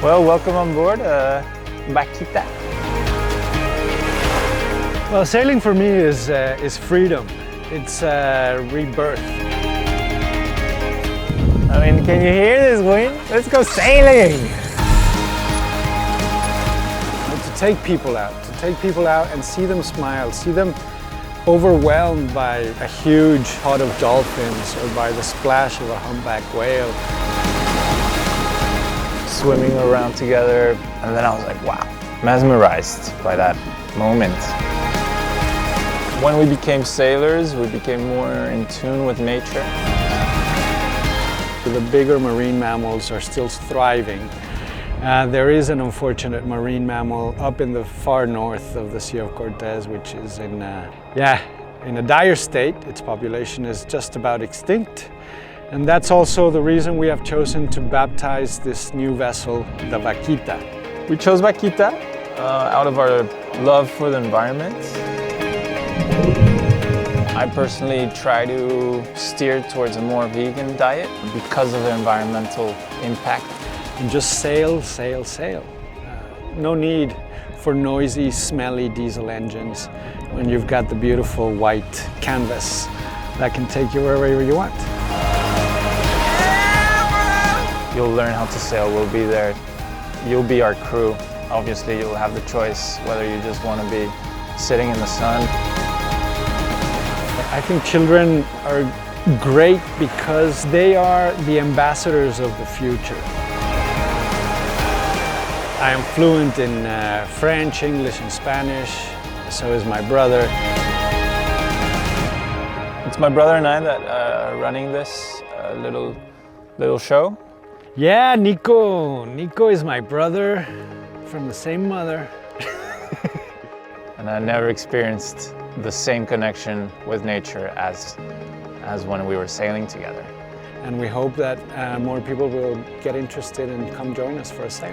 Well, welcome on board, Vaquita. Well, sailing for me is freedom. It's rebirth. I mean, can you hear this wind? Let's go sailing! To take people out and see them smile, see them overwhelmed by a huge herd of dolphins or by the splash of a humpback whale. Swimming around together, and then I was like, wow, mesmerized by that moment. When we became sailors, we became more in tune with nature. The bigger marine mammals are still thriving. There is an unfortunate marine mammal up in the far north of the Sea of Cortes, which is in a dire state. Its population is just about extinct. And that's also the reason we have chosen to baptize this new vessel, the Vaquita. We chose Vaquita out of our love for the environment. I personally try to steer towards a more vegan diet because of the environmental impact. And just sail, sail, sail. No need for noisy, smelly diesel engines when you've got the beautiful white canvas that can take you wherever you want. You'll learn how to sail, we'll be there. You'll be our crew. Obviously, you'll have the choice whether you just want to be sitting in the sun. I think children are great because they are the ambassadors of the future. I am fluent in French, English, and Spanish. So is my brother. It's my brother and I that are running this little show. Yeah, Nico. Nico is my brother from the same mother. And I never experienced the same connection with nature as when we were sailing together. And we hope that more people will get interested and come join us for a sail.